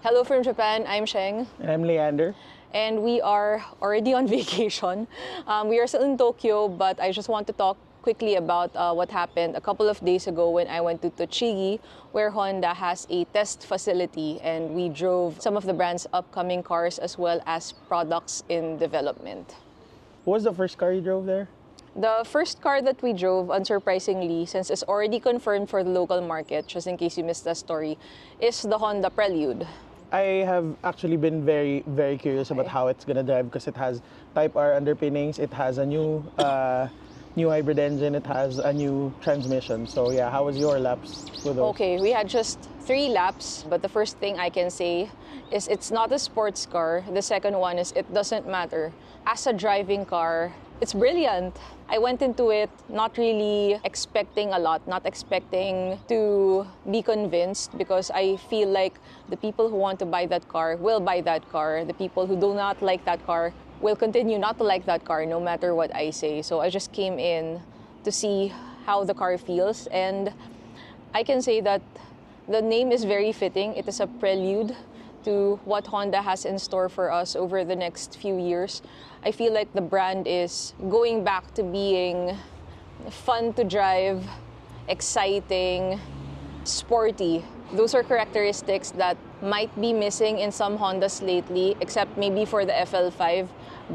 Hello from Japan, I'm Sheng. And I'm Leandre. And we are already on vacation. We are still in Tokyo, but I just want to talk quickly about what happened a couple of days ago when I went to Tochigi, where Honda has a test facility, and we drove some of the brand's upcoming cars as well as products in development. What was the first car you drove there? The first car that we drove, unsurprisingly, since it's already confirmed for the local market, just in case you missed the story, is the Honda Prelude. I have actually been very, very curious about how it's gonna drive because it has Type R underpinnings, it has a new hybrid engine, it has a new transmission. So yeah, how was your laps with those? Okay, we had just 3 laps, but the first thing I can say is it's not a sports car. The second one is it doesn't matter. As a driving car, it's brilliant. I went into it not really expecting a lot, not expecting to be convinced, because I feel like the people who want to buy that car will buy that car. The people who do not like that car will continue not to like that car no matter what I say. So I just came in to see how the car feels, and I can say that the name is very fitting. It is a prelude to what Honda has in store for us over the next few years. I feel like the brand is going back to being fun to drive, exciting, sporty. Those are characteristics that might be missing in some Hondas lately, except maybe for the FL5,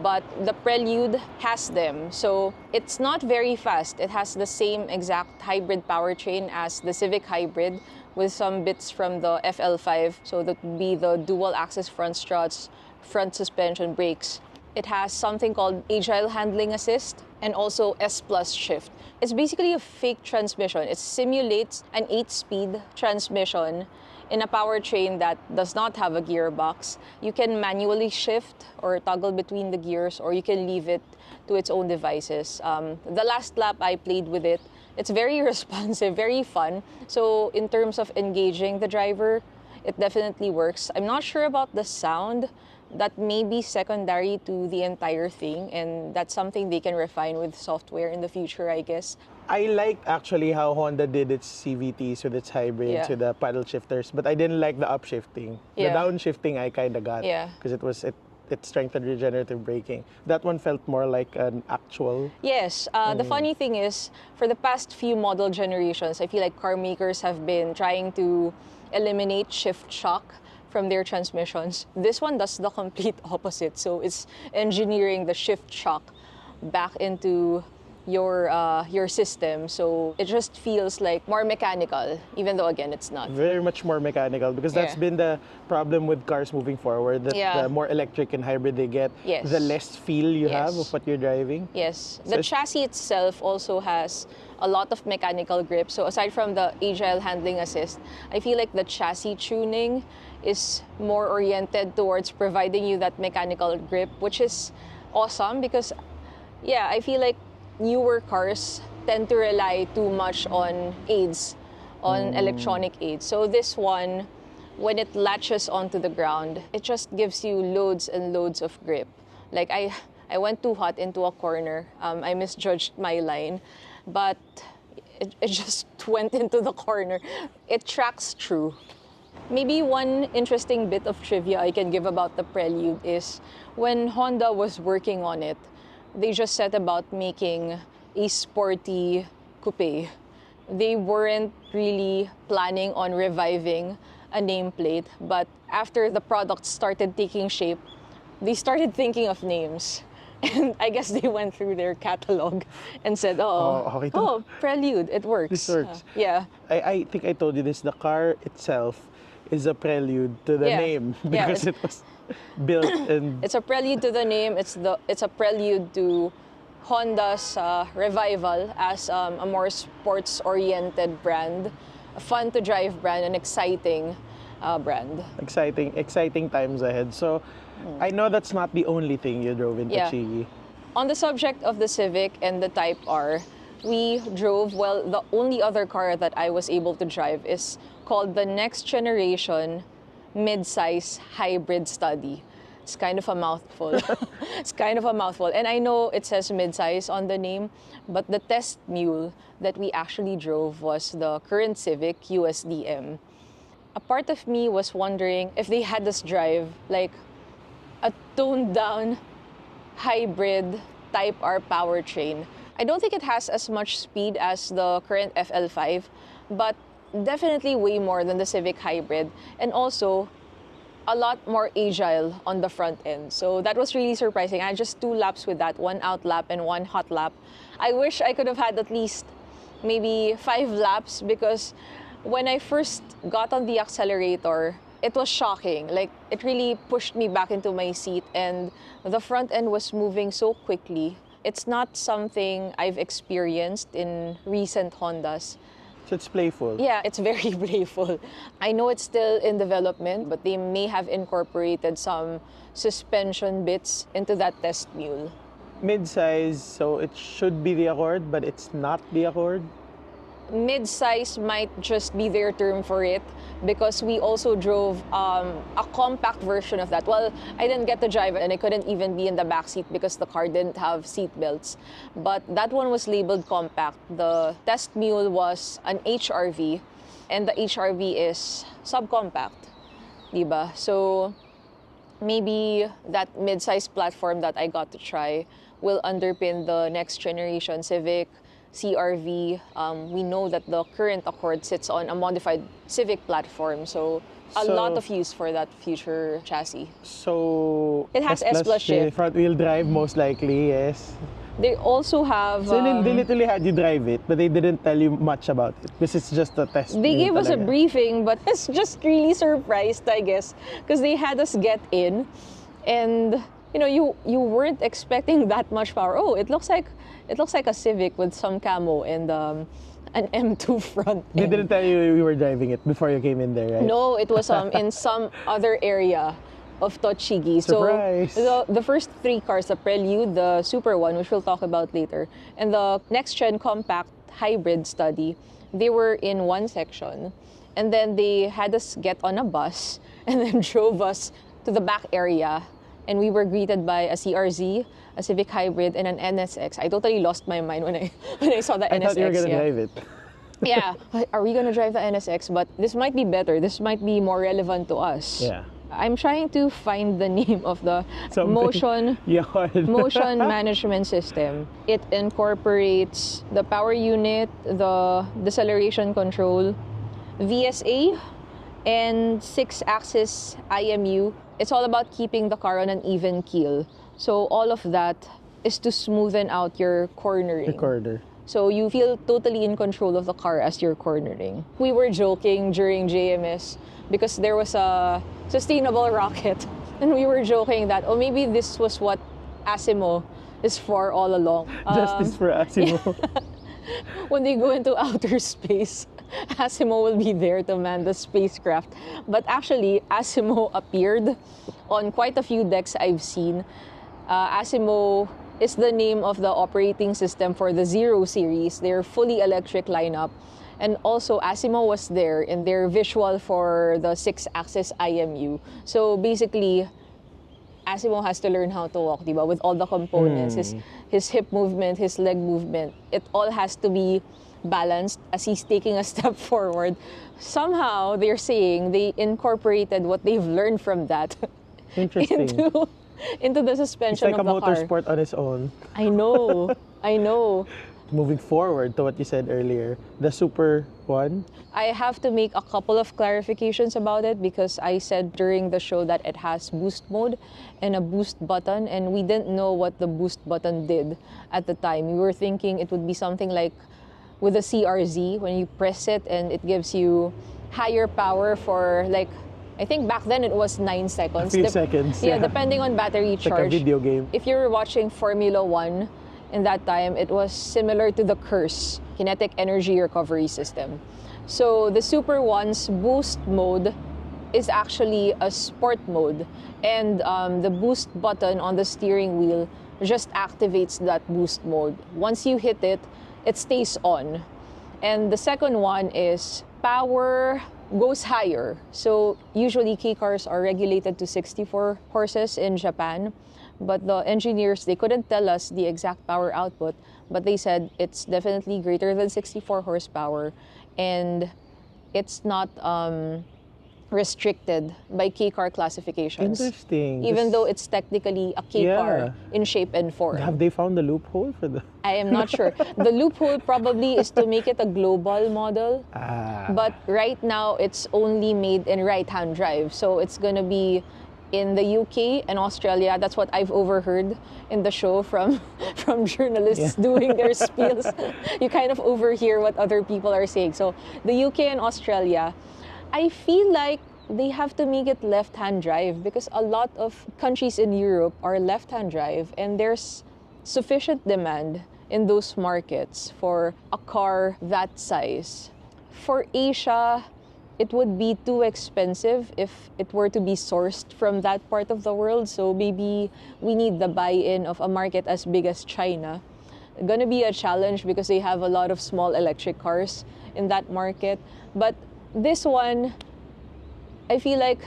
but the Prelude has them. So it's not very fast. It has the same exact hybrid powertrain as the Civic Hybrid, with some bits from the FL5. So that would be the dual-axis front struts, front suspension, brakes. It has something called Agile Handling Assist and also S Plus Shift. It's basically a fake transmission. It simulates an 8-speed transmission in a powertrain that does not have a gearbox. You can manually shift or toggle between the gears, or you can leave it to its own devices. The last lap I played with it, it's very responsive, very fun. So in terms of engaging the driver, it definitely works. I'm not sure about the sound. That may be secondary to the entire thing, and that's something they can refine with software in the future, I guess. I liked actually how Honda did its CVTs with its hybrids, with the paddle shifters, but I didn't like the upshifting. The downshifting I kind of got, because it strengthened regenerative braking. That one felt more like an actual. Yes. The funny thing is, for the past few model generations, I feel like car makers have been trying to eliminate shift shock from their transmissions. This one does the complete opposite. So it's engineering the shift shock back into your system. So it just feels like more mechanical, even though again it's not. Very much more mechanical, because that's been the problem with cars moving forward. That the more electric and hybrid they get, the less feel you have of what you're driving. Yes. The chassis itself also has a lot of mechanical grip. So aside from the Agile Handling Assist, I feel like the chassis tuning is more oriented towards providing you that mechanical grip, which is awesome because, I feel like newer cars tend to rely too much on aids, on electronic aids. So this one, when it latches onto the ground, it just gives you loads and loads of grip. Like I went too hot into a corner. I misjudged my line, but it just went into the corner. It tracks true. Maybe one interesting bit of trivia I can give about the Prelude is when Honda was working on it, they just set about making a sporty coupe. They weren't really planning on reviving a nameplate, but after the product started taking shape, they started thinking of names. And I guess they went through their catalog and said, Prelude, it works. This works. I think I told you this, the car itself is a prelude to the name, because it was built and... It's a prelude to the name. It's a prelude to Honda's revival as a more sports-oriented brand, a fun-to-drive brand, an exciting brand. Exciting times ahead. So I know that's not the only thing you drove in Tochigi. On the subject of the Civic and the Type R, we drove, the only other car that I was able to drive is called the Next-Generation Midsize Hybrid Study. It's kind of a mouthful. And I know it says midsize on the name, but the test mule that we actually drove was the current Civic USDM. a part of me was wondering if they had us drive like a toned down hybrid Type R powertrain. I don't think it has as much speed as the current FL5, but definitely way more than the Civic Hybrid, and also a lot more agile on the front end. So that was really surprising. I had just 2 laps with that, 1 out lap and 1 hot lap. I wish I could have had at least maybe 5 laps, because when I first got on the accelerator, it was shocking. Like, it really pushed me back into my seat, and the front end was moving so quickly. It's not something I've experienced in recent Hondas. So it's playful. Yeah, it's very playful. I know it's still in development, but they may have incorporated some suspension bits into that test mule. Mid-size, so it should be the Accord, but it's not the Accord? Mid-size might just be their term for it, because we also drove a compact version of that. Well, I didn't get to drive it, and I couldn't even be in the back seat because the car didn't have seat belts. But that one was labeled compact. The test mule was an HRV, and the HRV is subcompact, diba? So maybe that mid-size platform that I got to try will underpin the next generation Civic, CRV. We know that the current Accord sits on a modified Civic platform, so a lot of use for that future chassis. So it has S plus shift. Front-wheel drive, most likely, yes. They also have... So they literally had you drive it, but they didn't tell you much about it, because it's just a test. They gave us a briefing, but it's just really surprised, I guess, because they had us get in, and you know, you weren't expecting that much power. Oh, it looks like a Civic with some camo and an M2 front end. They didn't tell you you were driving it before you came in there, right? No, it was in some other area of Tochigi. Surprise. So the first 3 cars, the Prelude, the Super one, which we'll talk about later, and the Next-Gen Compact Hybrid Study, they were in one section. And then they had us get on a bus and then drove us to the back area. And we were greeted by a CRZ, a Civic Hybrid, and an NSX. I totally lost my mind when I saw the NSX. I thought you were going to drive it. Yeah. Are we going to drive the NSX? But this might be better. This might be more relevant to us. Yeah. I'm trying to find the name of the motion management system. It incorporates the power unit, the deceleration control, VSA, and 6-axis IMU. It's all about keeping the car on an even keel. So all of that is to smoothen out your cornering. So you feel totally in control of the car as you're cornering. We were joking during JMS because there was a sustainable rocket. And we were joking that, oh, maybe this was what Asimo is for all along. Justice for Asimo. When they go into outer space, Asimo will be there to man the spacecraft. But actually, Asimo appeared on quite a few decks I've seen. Asimo is the name of the operating system for the Zero series, their fully electric lineup. And also, Asimo was there in their visual for the 6-axis IMU. So basically, Asimo has to learn how to walk, diba? With all the components, his hip movement, his leg movement. It all has to be balanced as he's taking a step forward. Somehow, they're saying they incorporated what they've learned from that into the suspension of the car. It's like a motorsport on its own. I know. Moving forward to what you said earlier, the Super one. I have to make a couple of clarifications about it because I said during the show that it has boost mode and a boost button, and we didn't know what the boost button did at the time. We were thinking it would be something like with a CRZ, when you press it and it gives you higher power for, like, I think back then it was 9 seconds. A few seconds. Yeah, depending on battery charge. Like a video game. If you were watching Formula 1 in that time, it was similar to the KERS, Kinetic Energy Recovery System. So the Super One's boost mode is actually a sport mode. And the boost button on the steering wheel just activates that boost mode. Once you hit it, it stays on. And the second one is power goes higher. So usually K cars are regulated to 64 horses in Japan. But the engineers, they couldn't tell us the exact power output, but they said it's definitely greater than 64 horsepower. And it's not restricted by K-car classifications. Interesting. Even though it's technically a K-car in shape and form. Have they found the loophole for the... I am not sure. The loophole probably is to make it a global model. But right now, it's only made in right-hand drive. So it's going to be in the UK and Australia. That's what I've overheard in the show from journalists doing their spiels. You kind of overhear what other people are saying. So the UK and Australia, I feel like they have to make it left-hand drive because a lot of countries in Europe are left-hand drive and there's sufficient demand in those markets for a car that size. For Asia, it would be too expensive if it were to be sourced from that part of the world. So maybe we need the buy-in of a market as big as China. Gonna be a challenge because they have a lot of small electric cars in that market. But this one, I feel like,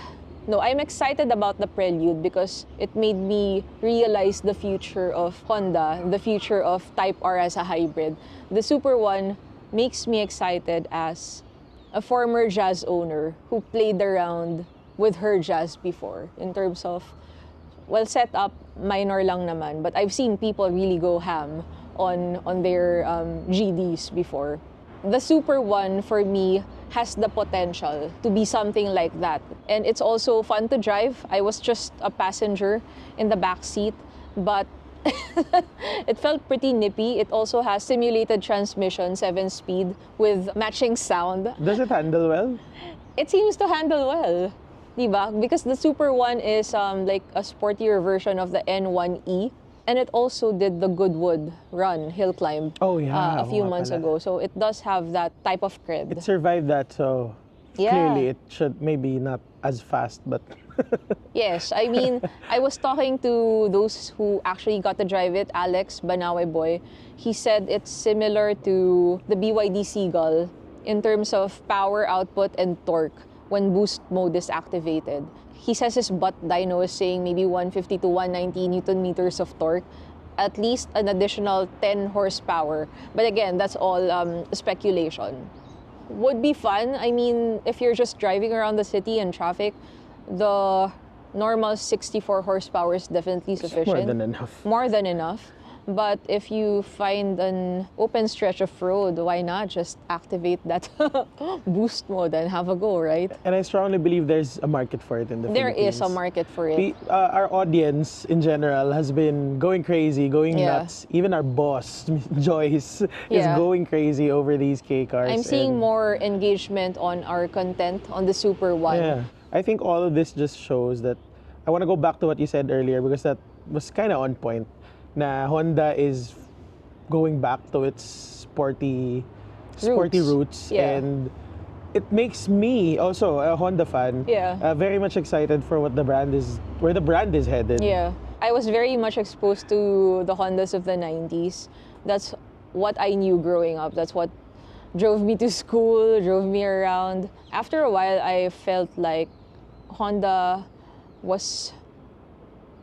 no, I'm excited about the Prelude because it made me realize the future of Honda, the future of Type R as a hybrid. The Super One makes me excited as a former Jazz owner who played around with her Jazz before in terms of, well, setup, minor lang naman. But I've seen people really go ham on their GDs before. The Super One, for me, has the potential to be something like that. And it's also fun to drive. I was just a passenger in the back seat, but it felt pretty nippy. It also has simulated transmission, 7-speed, with matching sound. Does it handle well? It seems to handle well, diba? Because the Super One is like a sportier version of the N1E. And it also did the Goodwood run, hill climb, a few months ago. So it does have that type of cred. It survived that, so clearly it should maybe not as fast, but... Yes, I mean, I was talking to those who actually got to drive it, Alex, Banawe boy. He said it's similar to the BYD Seagull in terms of power output and torque when boost mode is activated. He says his butt dyno is saying maybe 150 to 190 Newton meters of torque, at least an additional 10 horsepower. But again, that's all speculation. Would be fun. I mean, if you're just driving around the city and traffic, the normal 64 horsepower is definitely sufficient. More than enough. More than enough. But if you find an open stretch of road, why not just activate that boost mode and have a go, right? And I strongly believe there's a market for it in the Philippines. There is a market for it. Our audience in general has been going crazy, going nuts. Even our boss, Joyce, is going crazy over these K cars. I'm seeing more engagement on our content on the Super One. Yeah. I think all of this just shows that, I want to go back to what you said earlier because that was kind of on point. Na Honda is going back to its sporty roots. And it makes me also a Honda fan very much excited for where the brand is headed. Yeah, I was very much exposed to the Hondas of the 90s. That's what I knew growing up. That's what drove me to school, drove me around. After a while, I felt like Honda was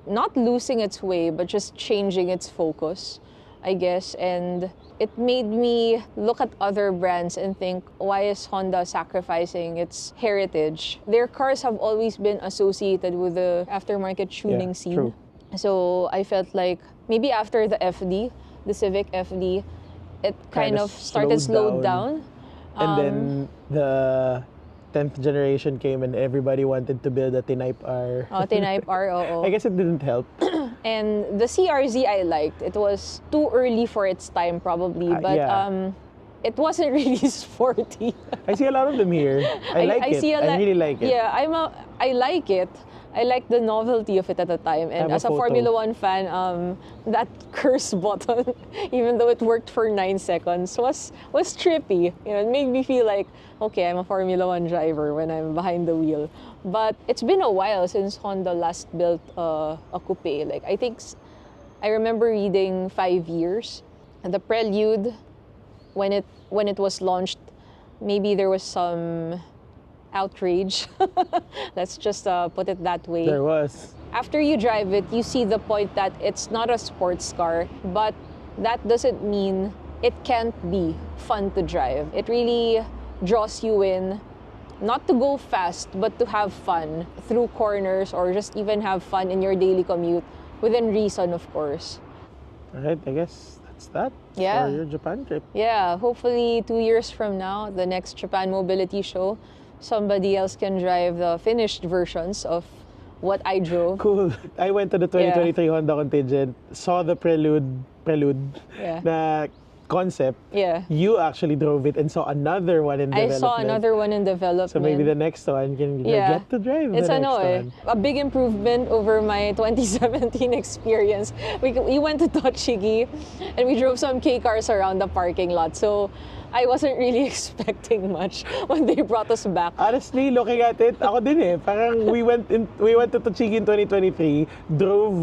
not losing its way, but just changing its focus, I guess. And it made me look at other brands and think, why is Honda sacrificing its heritage? Their cars have always been associated with the aftermarket tuning scene. True. So I felt like maybe after the FD, the Civic FD, it kind of started slowed down. And then the 10th generation came and everybody wanted to build a Type R. Oh, Type R, oo. I guess it didn't help. And the CRZ I liked. It was too early for its time probably, but it wasn't really sporty. I see a lot of them here. I really like it. Yeah, I like it. I like the novelty of it at the time. And as a Formula One fan, that curse button, even though it worked for 9 seconds, was trippy. You know, it made me feel like, okay, I'm a Formula One driver when I'm behind the wheel. But it's been a while since Honda last built a coupe. Like, I remember reading 5 years. And the Prelude, when it was launched, maybe there was some outrage. Let's just put it that way. There was. After you drive it, you see the point that it's not a sports car, but that doesn't mean it can't be fun to drive. It really draws you in not to go fast, but to have fun through corners or just even have fun in your daily commute, within reason, of course. All right, I guess that's that for your Japan trip. Yeah, hopefully 2 years from now, the next Japan Mobility Show, somebody else can drive the finished versions of what I drove. Cool. I went to the 2023 Honda contingent, saw the Prelude na concept. Yeah. You actually drove it and saw another one in development. I saw another one in development. So maybe the next one you get to drive it's the next one. A big improvement over my 2017 experience. We went to Tochigi and we drove some K cars around the parking lot. So I wasn't really expecting much when they brought us back. Honestly, looking at it, ako din eh. Parang we went to Tochigi in 2023, drove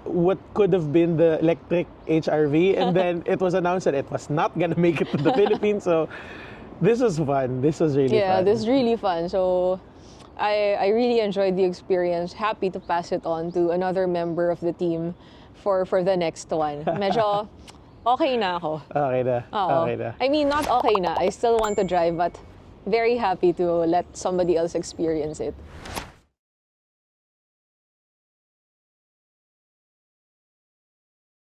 what could have been the electric HRV, and then it was announced that it was not gonna make it to the Philippines. So this was fun. This was really fun. Yeah, this is really fun. So I really enjoyed the experience. Happy to pass it on to another member of the team for the next one. Medyo okay na ako. Okay na. Okay na. I mean, not okay na. I still want to drive, but very happy to let somebody else experience it.